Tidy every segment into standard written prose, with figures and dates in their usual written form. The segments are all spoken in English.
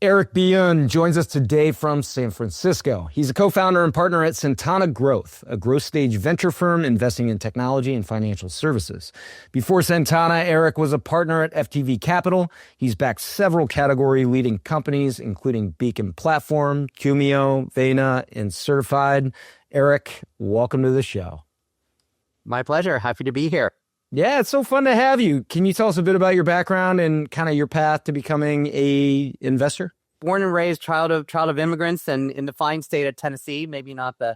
Eric Byunn joins us today from San Francisco. He's a co-founder and partner at Centana Growth, a growth stage venture firm investing in technology and financial services. Before Centana, Eric was a partner at FTV Capital. He's backed several category-leading companies, including Beacon Platform, Jumio, Vena, and Certified. Eric, welcome to the show. My pleasure. Happy to be here. Yeah, it's so fun to have you. Can you tell us a bit about your background and kind of your path to becoming a investor? Born and raised child of immigrants, and in the fine state of Tennessee. Maybe not the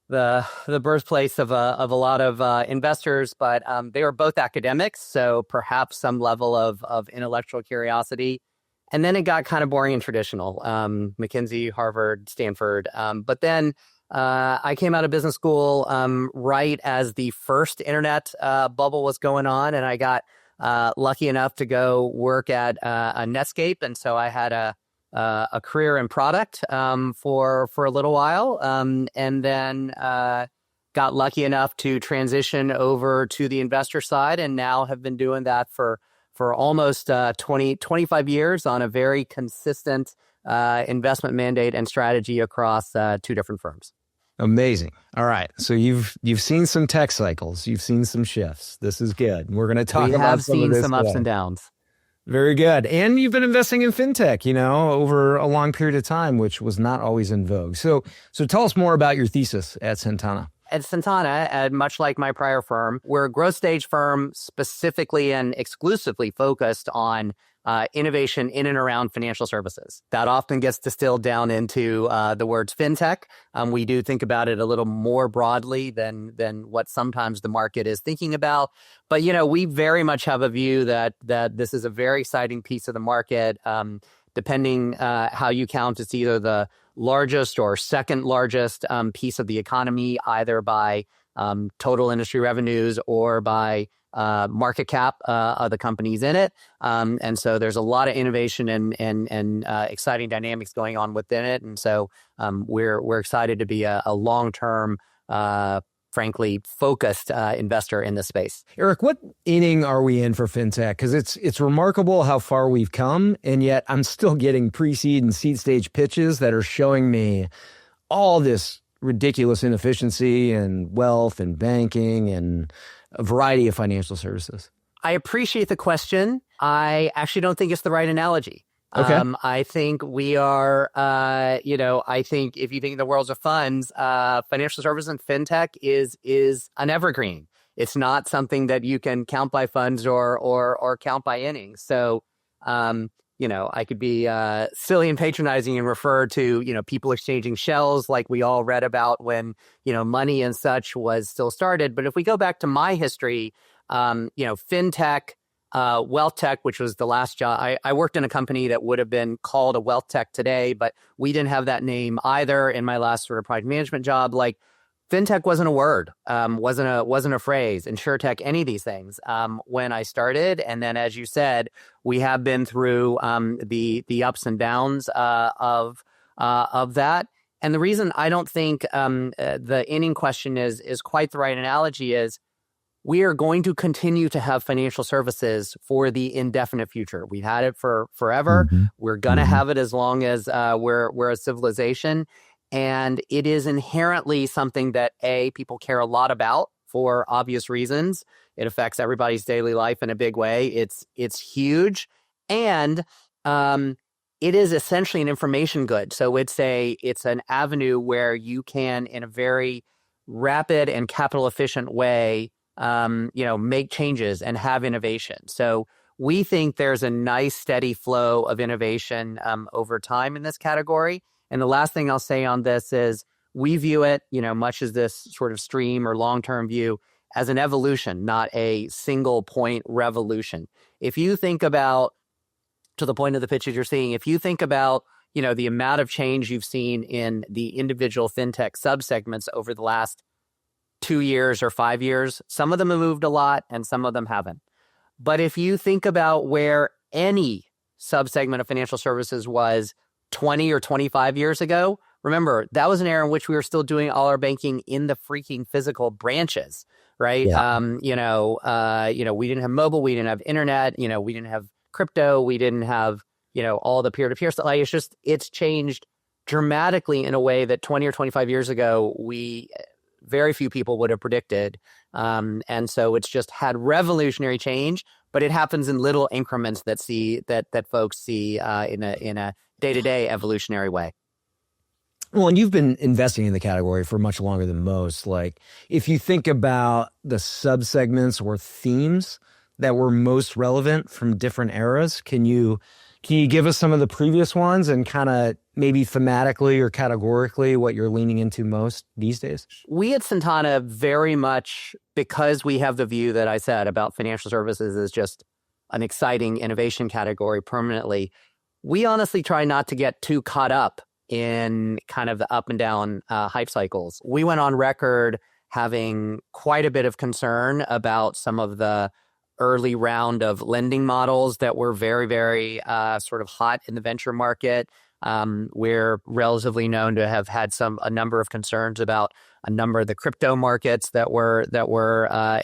birthplace of a lot of investors, but they were both academics, so perhaps some level of intellectual curiosity. And then it got kind of boring and traditional. McKinsey, Harvard, Stanford. But then I came out of business school right as the first internet bubble was going on, and I got lucky enough to go work at a Netscape, and so I had a career in product for a little while, and then got lucky enough to transition over to the investor side, and now have been doing that for almost 25 years on a very consistent investment mandate and strategy across two different firms. Amazing. All right. So you've seen some tech cycles. You've seen some shifts. This is good. We're going to talk about some of this. We have seen some ups and downs. Very good. And you've been investing in fintech, over a long period of time, which was not always in vogue. So tell us more about your thesis at Centana. At Centana, much like my prior firm, we're a growth stage firm specifically and exclusively focused on innovation in and around financial services. That often gets distilled down into the words fintech. We do think about it a little more broadly than what sometimes the market is thinking about. But, we very much have a view that this is a very exciting piece of the market. Depending how you count, it's either the largest or second largest piece of the economy, either by total industry revenues or by market cap of the companies in it. And so there's a lot of innovation and exciting dynamics going on within it. And so we're excited to be a long-term, frankly, focused investor in this space. Eric, what inning are we in for fintech? Because it's remarkable how far we've come, and yet I'm still getting pre-seed and seed stage pitches that are showing me all this ridiculous inefficiency and wealth and banking and a variety of financial services. I appreciate the question. I actually don't think it's the right analogy. Okay. I think we are, I think if you think in the worlds of funds, financial services and fintech is an evergreen. It's not something that you can count by funds or count by innings. So, I could be silly and patronizing and refer to, people exchanging shells like we all read about when, money and such was still started. But if we go back to my history, fintech, wealth tech, which was the last job. I worked in a company that would have been called a wealth tech today, but we didn't have that name either in my last sort of project management job. Like fintech wasn't a word, wasn't a phrase, insurtech, any of these things when I started. And then, as you said, we have been through the ups and downs of that. And the reason I don't think the inning question is quite the right analogy is we are going to continue to have financial services for the indefinite future. We've had it for forever. Mm-hmm. We're going to have it as long as we're a civilization. And it is inherently something that, people care a lot about for obvious reasons. It affects everybody's daily life in a big way. It's huge. And it is essentially an information good. So it's an avenue where you can, in a very rapid and capital efficient way, make changes and have innovation. So we think there's a nice steady flow of innovation over time in this category. And the last thing I'll say on this is we view it, much as this sort of stream or long-term view, as an evolution, not a single point revolution. If you think about, to the point of the pitches you're seeing, if you think about, the amount of change you've seen in the individual fintech subsegments over the last 2 years or 5 years, some of them have moved a lot and some of them haven't. But if you think about where any subsegment of financial services was 20 or 25 years ago, remember, that was an era in which we were still doing all our banking in the freaking physical branches, right? Yeah. We didn't have mobile, we didn't have internet, we didn't have crypto, we didn't have, all the peer-to-peer stuff. Like, it's changed dramatically in a way that 20 or 25 years ago, very few people would have predicted. And so it's just had revolutionary change, but it happens in little increments that folks see in a day-to-day evolutionary way. Well, and you've been investing in the category for much longer than most. Like, if you think about the subsegments or themes that were most relevant from different eras, can you give us some of the previous ones and kind of maybe thematically or categorically what you're leaning into most these days? We at Centana very much, because we have the view that I said about financial services as just an exciting innovation category permanently, we honestly try not to get too caught up in kind of the up and down hype cycles. We went on record having quite a bit of concern about some of the early round of lending models that were very, very sort of hot in the venture market. We're relatively known to have had a number of concerns about a number of the crypto markets that were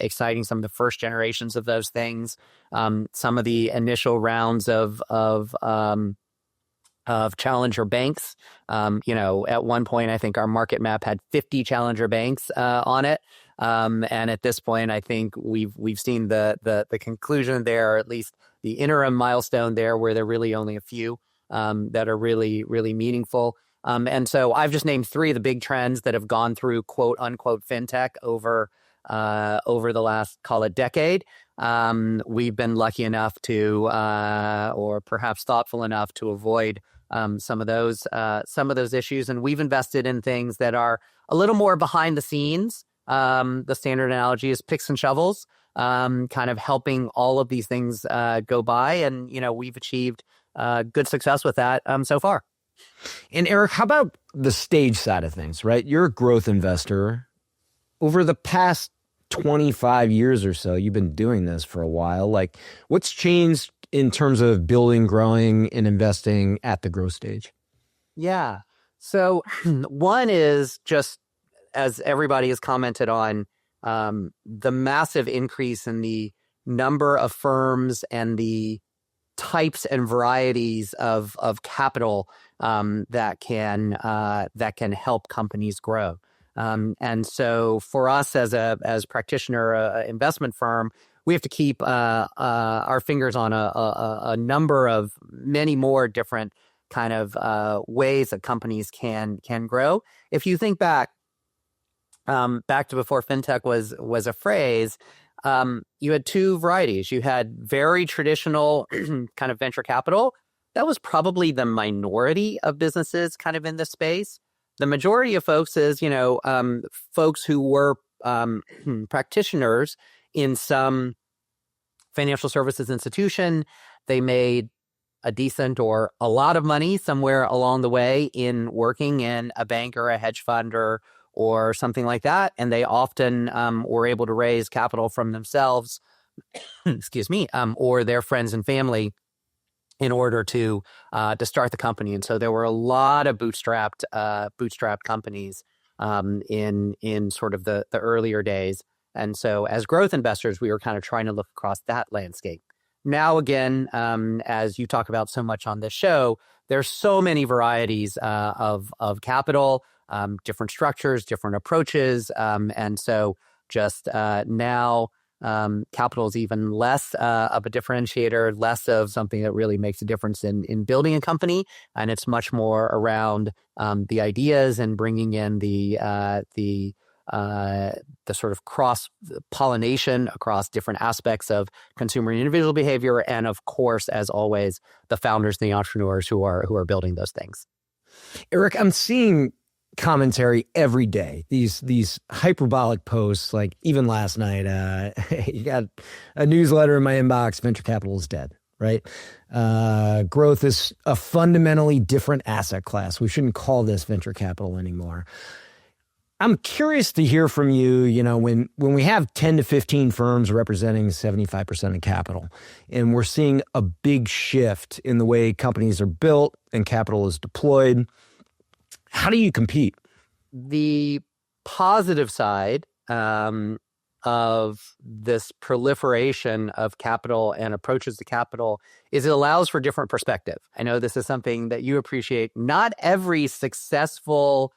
exciting, some of the first generations of those things, some of the initial rounds of challenger banks. At one point, I think our market map had 50 challenger banks on it. And at this point, I think we've seen the conclusion there, or at least the interim milestone there, where there are really only a few that are really, really meaningful. And so I've just named three of the big trends that have gone through quote unquote fintech over the last, call it, decade. We've been lucky enough to, or perhaps thoughtful enough to avoid some of those issues, and we've invested in things that are a little more behind the scenes. The standard analogy is picks and shovels, kind of helping all of these things go by, and we've achieved good success with that so far. And Eric, how about the stage side of things? Right, you're a growth investor. Over the past 25 years or so, you've been doing this for a while. Like, what's changed in terms of building, growing, and investing at the growth stage? Yeah. So one is just, as everybody has commented on, the massive increase in the number of firms and the types and varieties of capital that can help companies grow. And so for us as practitioner, investment firm, we have to keep our fingers on a number of many more different kind of ways that companies can grow. If you think back to before fintech was a phrase, you had two varieties. You had very traditional kind of venture capital. That was probably the minority of businesses kind of in this space. The majority of folks is, folks who were practitioners in some financial services institution. They made a decent or a lot of money somewhere along the way in working in a bank or a hedge fund or something like that. And they often were able to raise capital from themselves, excuse me, or their friends and family in order to start the company. And so there were a lot of bootstrapped companies in sort of the earlier days. And so as growth investors, we were kind of trying to look across that landscape. Now, again, as you talk about so much on this show, there's so many varieties of capital, different structures, different approaches. And so just now, capital is even less of a differentiator, less of something that really makes a difference in building a company. And it's much more around the ideas and bringing in the sort of cross-pollination across different aspects of consumer and individual behavior. And of course, as always, the founders and the entrepreneurs who are building those things. Eric, I'm seeing commentary every day, these hyperbolic posts. Like even last night, you got a newsletter in my inbox, venture capital is dead, right? Growth is a fundamentally different asset class. We shouldn't call this venture capital anymore. I'm curious to hear from you, when we have 10 to 15 firms representing 75% of capital, and we're seeing a big shift in the way companies are built and capital is deployed, how do you compete? The positive side of this proliferation of capital and approaches to capital is it allows for different perspective. I know this is something that you appreciate. Not every successful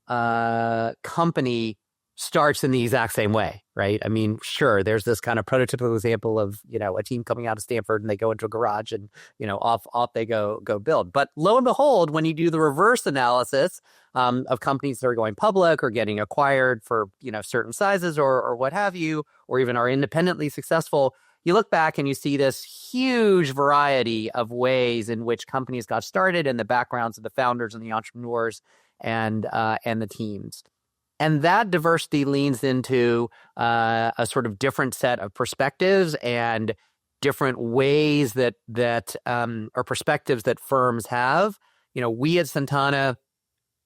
company starts in the exact same way, right? I mean, sure, there's this kind of prototypical example of, a team coming out of Stanford and they go into a garage and, off they go build. But lo and behold, when you do the reverse analysis of companies that are going public or getting acquired for, certain sizes or what have you, or even are independently successful, you look back and you see this huge variety of ways in which companies got started and the backgrounds of the founders and the entrepreneurs and the teams. And that diversity leans into a sort of different set of perspectives and different ways that or perspectives that firms have. We at Centana,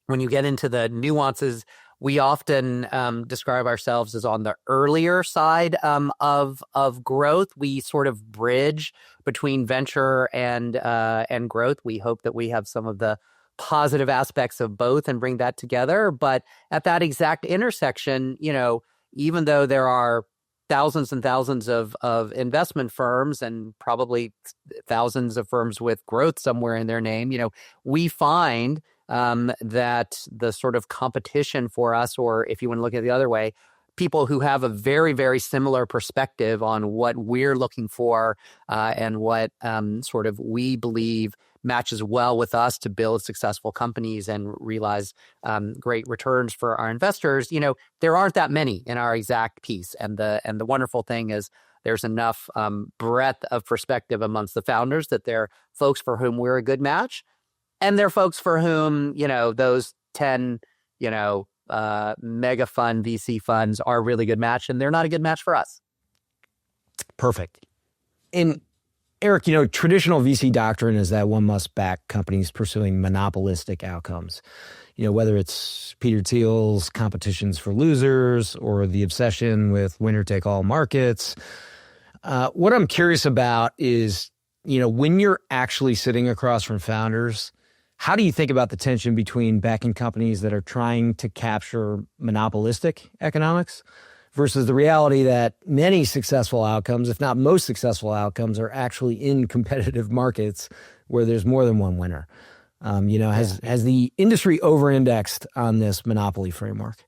when you get into the nuances, we often describe ourselves as on the earlier side of growth. We sort of bridge between venture and growth. We hope that we have some of the positive aspects of both and bring that together. But at that exact intersection, even though there are thousands and thousands of investment firms and probably thousands of firms with growth somewhere in their name, we find that the sort of competition for us, or if you want to look at it the other way, people who have a very, very similar perspective on what we're looking for and what sort of we believe matches well with us to build successful companies and realize great returns for our investors. There aren't that many in our exact piece. And the wonderful thing is there's enough breadth of perspective amongst the founders that they're folks for whom we're a good match. And they're folks for whom, those 10, mega fund VC funds are a really good match, and they're not a good match for us. Perfect. And Eric, traditional VC doctrine is that one must back companies pursuing monopolistic outcomes. Whether it's Peter Thiel's competitions for losers or the obsession with winner-take-all markets. What I'm curious about is, when you're actually sitting across from founders, how do you think about the tension between backing companies that are trying to capture monopolistic economics versus the reality that many successful outcomes, if not most successful outcomes, are actually in competitive markets where there's more than one winner? Has the industry over-indexed on this monopoly framework?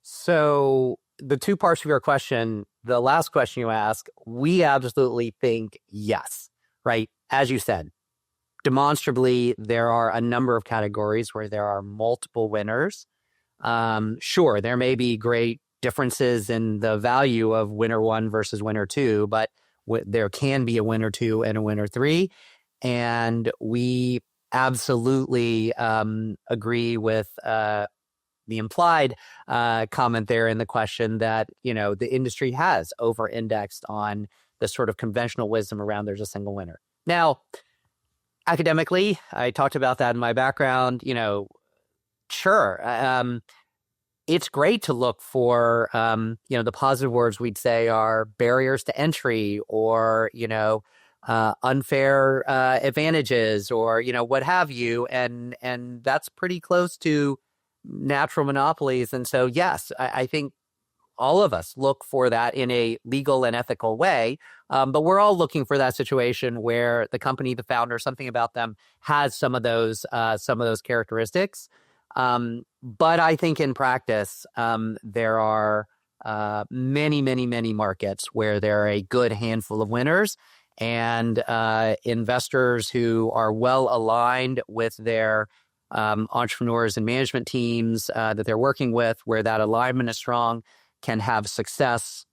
So the two parts of your question, the last question you asked, we absolutely think yes, right? As you said, demonstrably, there are a number of categories where there are multiple winners. Sure, there may be great differences in the value of winner one versus winner two, but there can be a winner two and a winner three. And we absolutely agree with the implied comment there in the question that, the industry has over-indexed on the sort of conventional wisdom around there's a single winner. Now, academically, I talked about that in my background, sure. It's great to look for, the positive words we'd say are barriers to entry or, unfair advantages or, what have you. And that's pretty close to natural monopolies. And so, yes, I think all of us look for that in a legal and ethical way. But we're all looking for that situation where the company, the founder, something about them has some of those characteristics. But I think in practice, there are many, many, many markets where there are a good handful of winners and investors who are well aligned with their entrepreneurs and management teams that they're working with, where that alignment is strong, can have success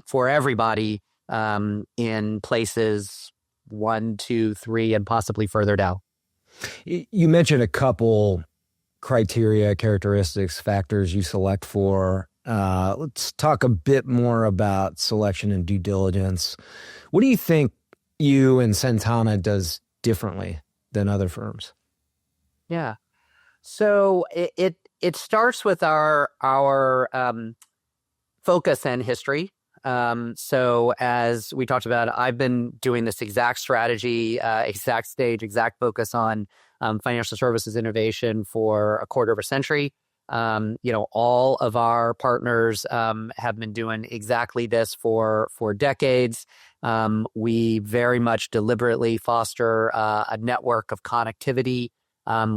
for everybody in places 1, 2, 3, and possibly further down. You mentioned a couple criteria, characteristics, factors you select for. Let's talk a bit more about selection and due diligence. What do you think you and Centana does differently than other firms? Yeah. So it starts with our focus and history. So as we talked about, I've been doing this exact strategy, exact stage, exact focus on financial services innovation for a quarter of a century. All of our partners have been doing exactly this for decades. We very much deliberately foster a network of connectivity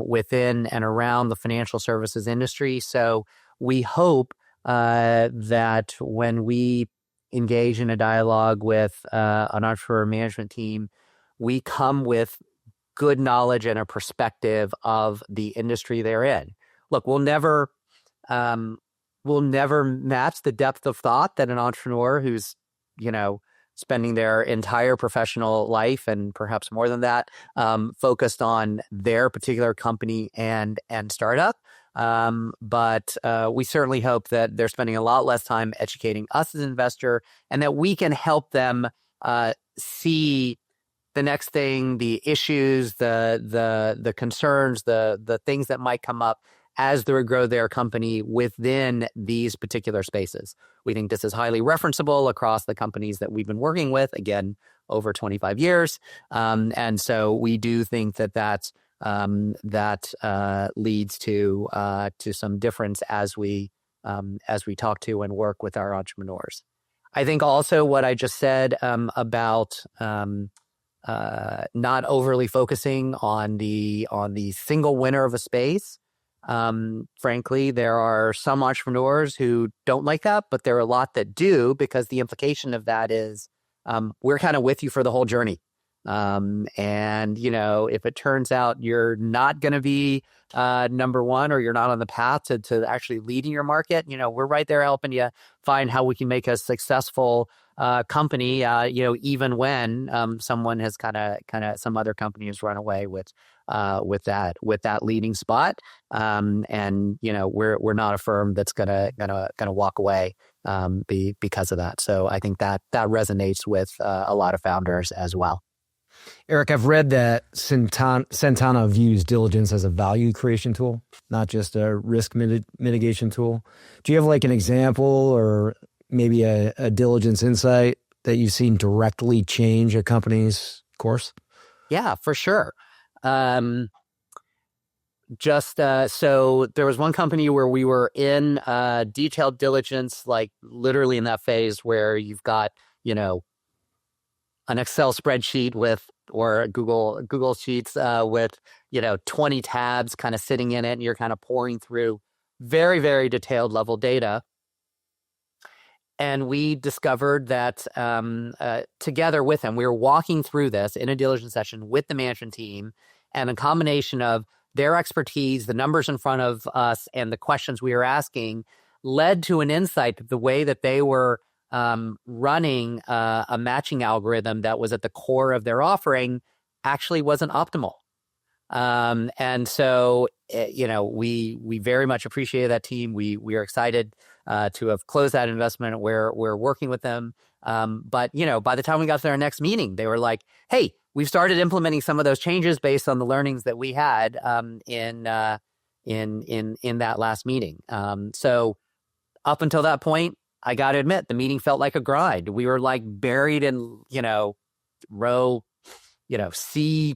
within and around the financial services industry. So we hope that when we engage in a dialogue with an entrepreneur management team, we come with good knowledge and a perspective of the industry they're in. Look, we'll never match the depth of thought that an entrepreneur who's, spending their entire professional life and perhaps more than that, focused on their particular company and startup. But we certainly hope that they're spending a lot less time educating us as an investor, and that we can help them see the next thing, the issues, the concerns, the things that might come up as they grow their company within these particular spaces. We think this is highly referenceable across the companies that we've been working with, again, over 25 years. And so we do think that leads to some difference as we talk to and work with our entrepreneurs. I think also what I just said about not overly focusing on the single winner of a space. Frankly, there are some entrepreneurs who don't like that, but there are a lot that do, because the implication of that is we're kind of with you for the whole journey. And, if it turns out you're not going to be number one, or you're not on the path to actually leading your market, we're right there helping you find how we can make a successful company, even when someone has kind of some other company has run away with that leading spot. And we're not a firm that's gonna walk away because of that. So I think that resonates with a lot of founders as well. Eric, I've read that Centana views diligence as a value creation tool, not just a risk mitigation tool. Do you have like an example or maybe a diligence insight that you've seen directly change a company's course? Yeah, for sure. So there was one company where we were in detailed diligence, like literally in that phase where you've got, an Excel spreadsheet or Google Sheets with 20 tabs kind of sitting in it, and you're kind of pouring through very, very detailed level data. And we discovered that together with them, we were walking through this in a diligence session with the management team, and a combination of their expertise, the numbers in front of us, and the questions we were asking led to an insight that the way that they were running a matching algorithm that was at the core of their offering actually wasn't optimal. And so, we very much appreciated that team. We are excited to have closed that investment. We're working with them. But, by the time we got to our next meeting, they were like, hey, we've started implementing some of those changes based on the learnings that we had in that last meeting. So up until that point, I got to admit, the meeting felt like a grind. We were like buried in, row, CF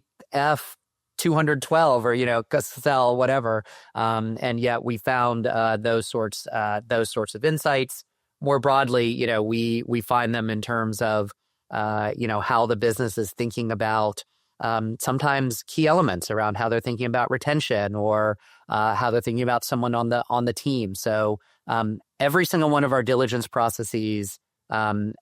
212 or, cell, whatever. And yet we found those sorts of insights. More broadly, we find them in terms of, how the business is thinking about sometimes key elements around how they're thinking about retention, or how they're thinking about someone on the team. So every single one of our diligence processes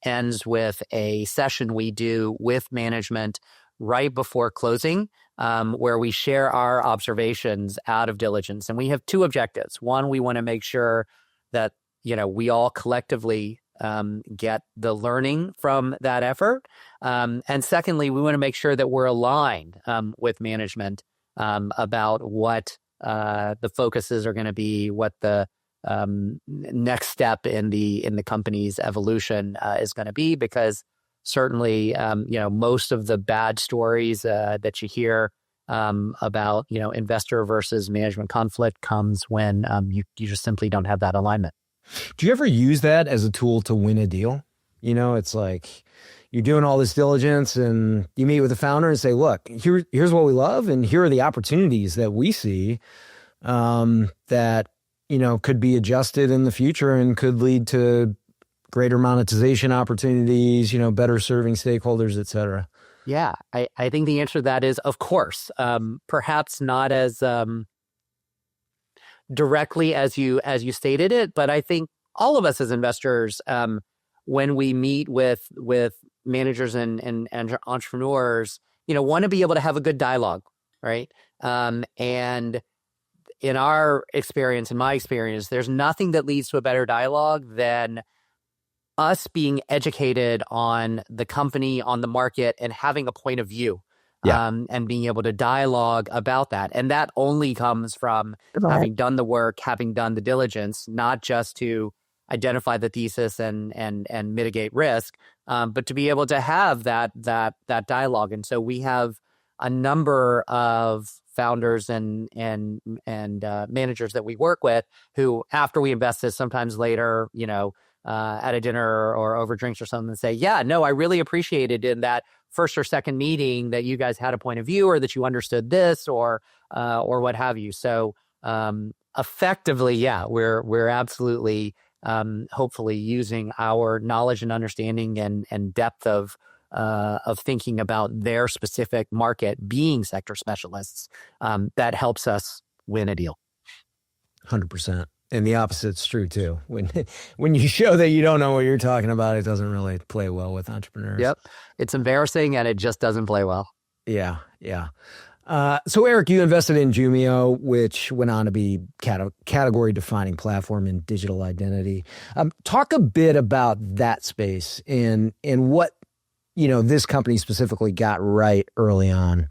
ends with a session we do with management right before closing, where we share our observations out of diligence. And we have two objectives. One, we want to make sure that, we all collectively get the learning from that effort. And secondly, we want to make sure that we're aligned with management about what the focuses are going to be, what the next step in the company's evolution is going to be, because certainly, most of the bad stories that you hear about, investor versus management conflict comes when you just simply don't have that alignment. Do you ever use that as a tool to win a deal? It's like you're doing all this diligence and you meet with the founder and say, look, here's what we love, and here are the opportunities that we see that, could be adjusted in the future and could lead to greater monetization opportunities, better serving stakeholders, et cetera? Yeah, I think the answer to that is, of course, perhaps not as directly as you stated it, but I think all of us as investors, when we meet with managers and entrepreneurs, want to be able to have a good dialogue, right? And in our experience, in my experience, there's nothing that leads to a better dialogue than us being educated on the company, on the market, and having a point of view, and being able to dialogue about that. And that only comes from having done the work, having done the diligence, not just to identify the thesis and mitigate risk, but to be able to have that dialogue. And so we have a number of founders and managers that we work with who, after we invested, sometimes later, at a dinner or over drinks or something, say, yeah, no, I really appreciated in that first or second meeting that you guys had a point of view, or that you understood this, or what have you. So effectively, yeah, we're absolutely hopefully using our knowledge and understanding and depth of thinking about their specific market, being sector specialists, that helps us win a deal. 100%. And the opposite's true too. When you show that you don't know what you're talking about, it doesn't really play well with entrepreneurs. Yep. It's embarrassing, and it just doesn't play well. Yeah. So Eric, you invested in Jumio, which went on to be category-defining platform in digital identity. Talk a bit about that space and what this company specifically got right early on.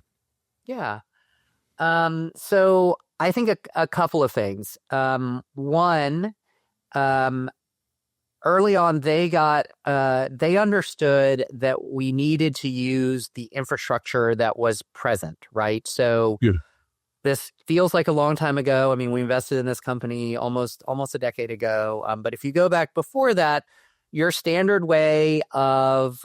Yeah. So I think a couple of things. One, early on, they understood that we needed to use the infrastructure that was present, right? So this feels like a long time ago. I mean, we invested in this company almost a decade ago. But if you go back before that, your standard way of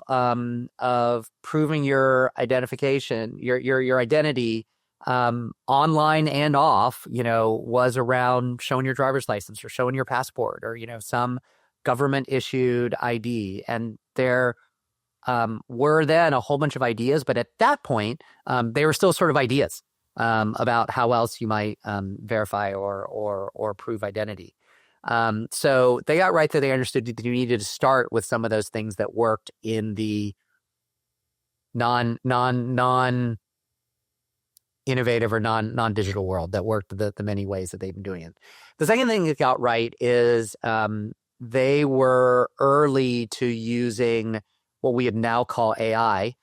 proving your identification, your identity, online and off, was around showing your driver's license or showing your passport or, some government issued ID. And there were then a whole bunch of ideas, but at that point, they were still sort of ideas about how else you might verify or prove identity. So they got right that they understood that you needed to start with some of those things that worked in the non innovative or non-digital world, that worked the many ways that they've been doing it. The second thing they got right is they were early to using what we would now call AI.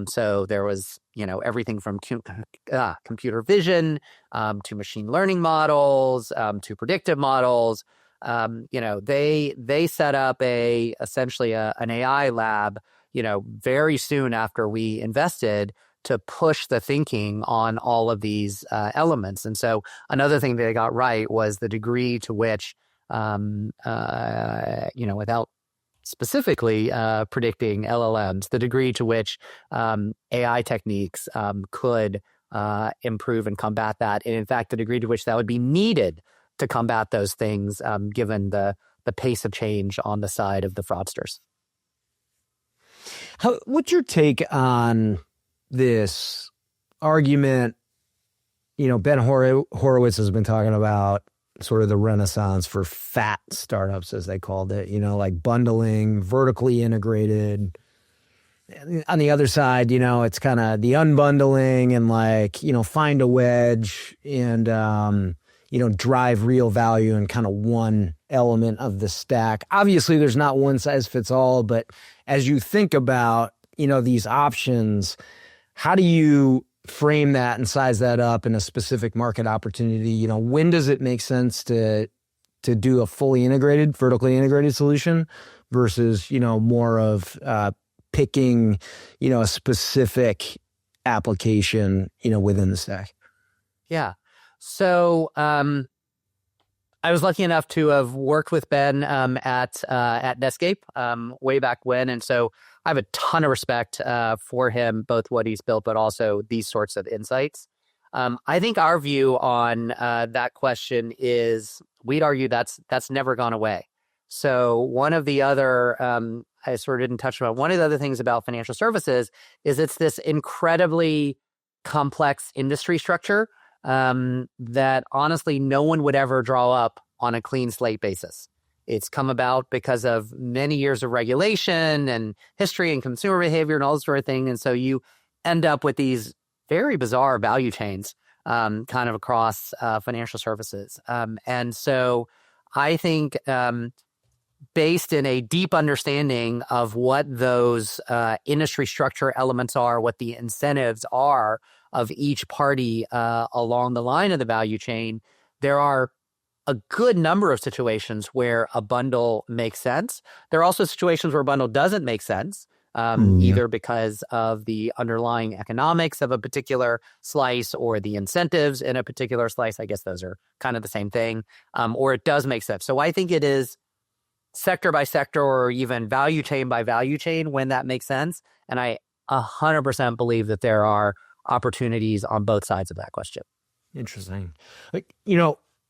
So there was, everything from computer vision to machine learning models to predictive models. They set up essentially an AI lab, very soon after we invested, to push the thinking on all of these elements. And so another thing they got right was the degree to which, without specifically predicting LLMs, the degree to which AI techniques could improve and combat that. And in fact, the degree to which that would be needed to combat those things, given the pace of change on the side of the fraudsters. What's your take on this argument? Ben Horowitz has been talking about sort of the renaissance for fat startups, as they called it, like bundling, vertically integrated. On the other side, it's kind of the unbundling and find a wedge and, drive real value in kind of one element of the stack. Obviously, there's not one size fits all, but as you think about, these options, how do you frame that and size that up in a specific market opportunity? When does it make sense to do a fully integrated, vertically integrated solution versus, more of picking, a specific application, within the stack? Yeah. So I was lucky enough to have worked with Ben at Netscape way back when. And so I have a ton of respect for him, both what he's built, but also these sorts of insights. I think our view on that question is we'd argue that's never gone away. So one of the other, I sort of didn't touch on, one of the other things about financial services is it's this incredibly complex industry structure that honestly no one would ever draw up on a clean slate basis. It's come about because of many years of regulation and history and consumer behavior and all this sort of thing. And so you end up with these very bizarre value chains kind of across financial services. And so I think based in a deep understanding of what those industry structure elements are, what the incentives are of each party along the line of the value chain, there are a good number of situations where a bundle makes sense. There are also situations where a bundle doesn't make sense, either because of the underlying economics of a particular slice or the incentives in a particular slice. I guess those are kind of the same thing, or it does make sense. So I think it is sector by sector or even value chain by value chain when that makes sense. And I 100% believe that there are opportunities on both sides of that question. Interesting.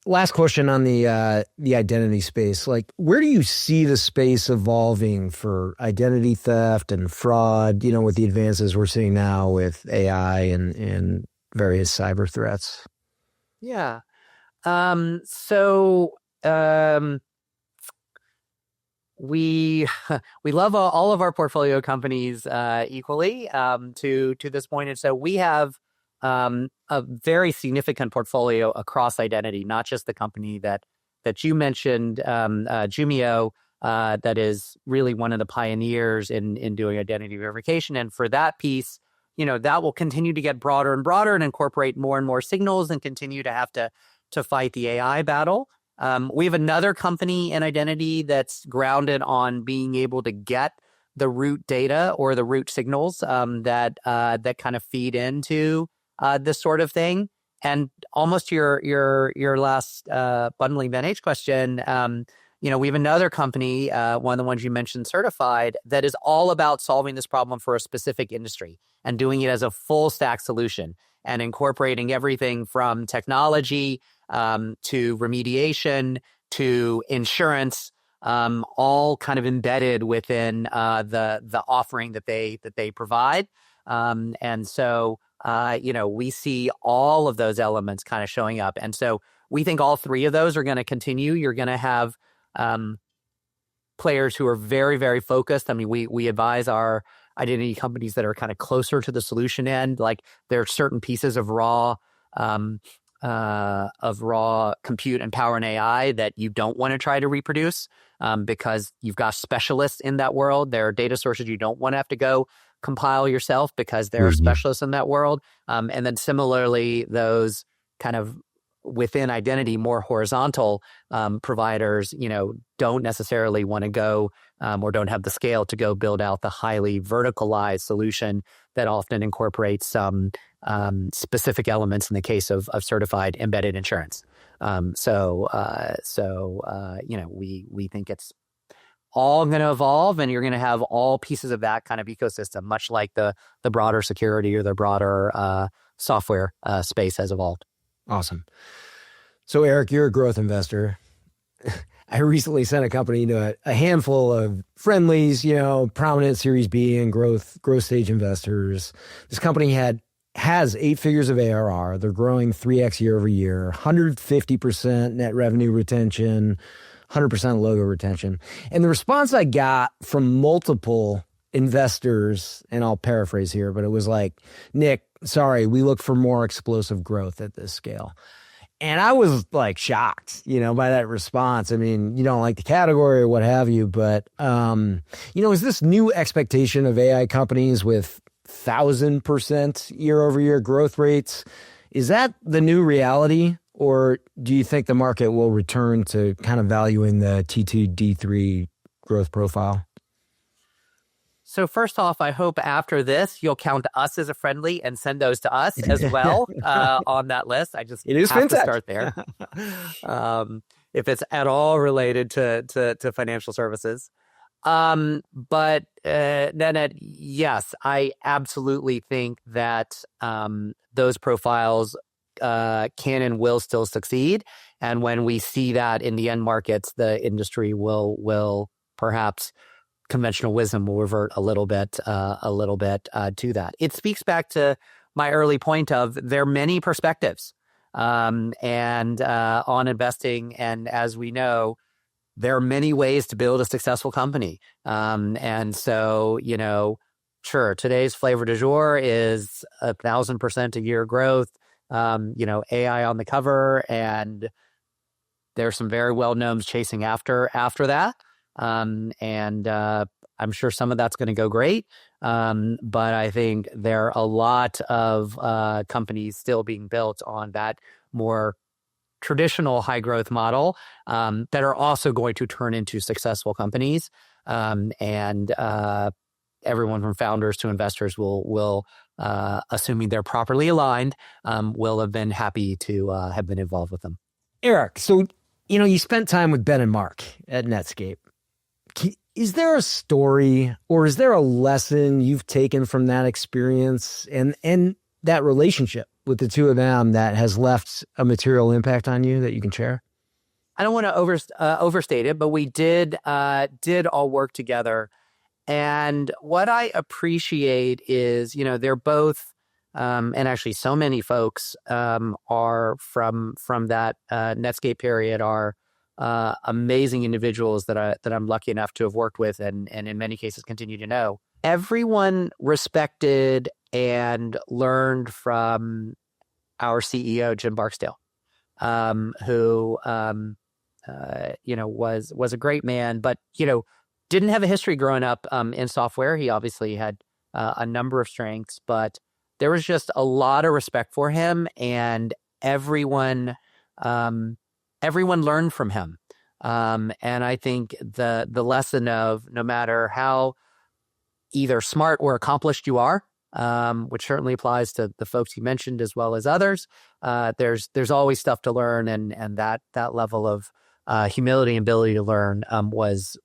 Last question on the identity space. Like, where do you see the space evolving for identity theft and fraud, with the advances we're seeing now with AI and various cyber threats? Yeah. We love all of our portfolio companies equally to this point. And so we have a very significant portfolio across identity, not just the company that you mentioned, Jumio, that is really one of the pioneers in doing identity verification. And for that piece, that will continue to get broader and broader and incorporate more and more signals and continue to have to fight the AI battle. We have another company in identity that's grounded on being able to get the root data or the root signals that kind of feed into this sort of thing. And almost your last bundling VanH question, we have another company, one of the ones you mentioned, Certified, that is all about solving this problem for a specific industry and doing it as a full stack solution and incorporating everything from technology to remediation to insurance, all kind of embedded within the offering that they provide. And so we see all of those elements kind of showing up. And so we think all three of those are going to continue. You're going to have players who are very, very focused. I mean, we advise our identity companies that are kind of closer to the solution end. Like, there are certain pieces of raw compute and power and AI that you don't want to try to reproduce because you've got specialists in that world. There are data sources you don't want to have to go compile yourself because there are specialists in that world. And then similarly, those kind of within identity, more horizontal providers, don't necessarily want to go or don't have the scale to go build out the highly verticalized solution that often incorporates some specific elements in the case of certified embedded insurance. We think it's all going to evolve, and you're going to have all pieces of that kind of ecosystem, much like the broader security or the broader software space has evolved. Awesome. So, Eric, you're a growth investor. I recently sent a company to a handful of friendlies, prominent Series B and growth stage investors. This company has 8 figures of ARR. They're growing 3x year over year, 150% net revenue retention, 100% logo retention. And the response I got from multiple investors, and I'll paraphrase here, but it was like, Nick, sorry, we look for more explosive growth at this scale. And I was like shocked, by that response. I mean, you don't like the category or what have you, but, is this new expectation of AI companies with 1,000% year over year growth rates, is that the new reality? Or do you think the market will return to kind of valuing the T2, D3 growth profile? So first off, I hope after this, you'll count us as a friendly and send those to us as well on that list. It is have Fintech. To start there. If it's at all related to financial services. But Ned, yes, I absolutely think that those profiles can and will still succeed. And when we see that in the end markets, the industry will perhaps conventional wisdom will revert a little bit to that. It speaks back to my early point of there are many perspectives on investing, and as we know, there are many ways to build a successful company. And so, sure, today's flavor du jour is 1,000% a year growth. AI on the cover, and there's some very well knowns chasing after that. And I'm sure some of that's going to go great. But I think there are a lot of companies still being built on that more traditional high growth model that are also going to turn into successful companies. And everyone from founders to investors will assuming they're properly aligned, will have been happy to have been involved with them. Eric, so, you spent time with Ben and Mark at Netscape. Is there a story or is there a lesson you've taken from that experience and that relationship with the two of them that has left a material impact on you that you can share? I don't want to overstate it, but we did all work together. And what I appreciate is, they're both, and actually so many folks are from that Netscape period are amazing individuals that I'm lucky enough to have worked with and in many cases continue to know. Everyone respected and learned from our CEO, Jim Barksdale, who was a great man, but didn't have a history growing up in software. He obviously had a number of strengths, but there was just a lot of respect for him, and everyone learned from him. And I think the lesson of no matter how either smart or accomplished you are, which certainly applies to the folks you mentioned as well as others, there's always stuff to learn, and that level of humility and ability to learn was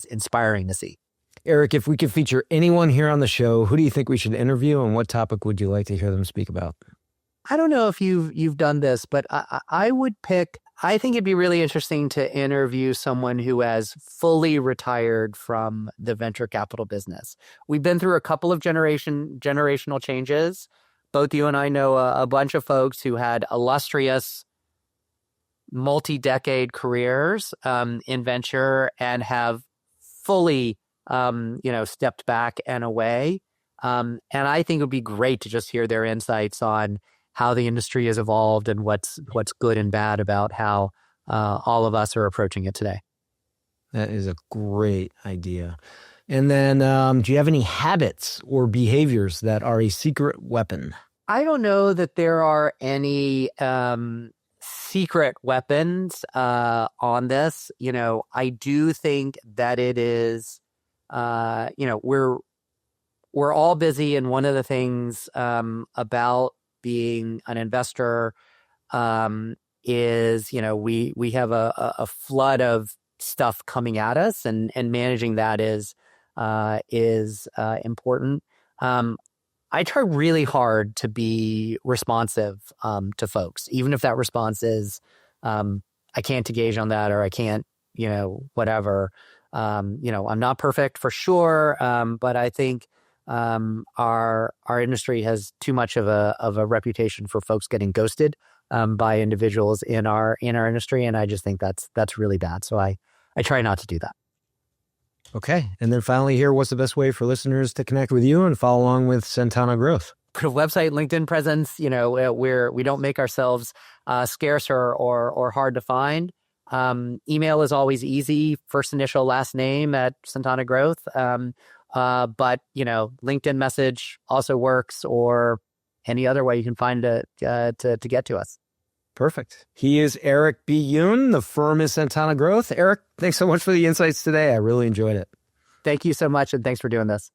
inspiring to see. Eric, if we could feature anyone here on the show, who do you think we should interview, and what topic would you like to hear them speak about? I don't know if you've done this, but I would pick. I think it'd be really interesting to interview someone who has fully retired from the venture capital business. We've been through a couple of generational changes. Both you and I know a bunch of folks who had illustrious multi-decade careers in venture and have fully, stepped back and away. And I think it would be great to just hear their insights on how the industry has evolved and what's good and bad about how all of us are approaching it today. That is a great idea. And then do you have any habits or behaviors that are a secret weapon? I don't know that there are any secret weapons on this. I do think that it is, we're all busy. And one of the things about being an investor is, we have a flood of stuff coming at us, and managing that is important. I try really hard to be responsive to folks, even if that response is I can't engage on that, or I can't, whatever. I'm not perfect for sure, but I think our industry has too much of a reputation for folks getting ghosted by individuals in our industry, and I just think that's really bad. So I try not to do that. Okay. And then finally here, what's the best way for listeners to connect with you and follow along with Centana Growth? Put a website, LinkedIn presence. We don't make ourselves scarce or hard to find. Email is always easy. First initial, last name at Centana Growth. But LinkedIn message also works, or any other way you can find to get to us. Perfect. He is Eric Byunn. The firm is Centana Growth. Eric, thanks so much for the insights today. I really enjoyed it. Thank you so much, and thanks for doing this.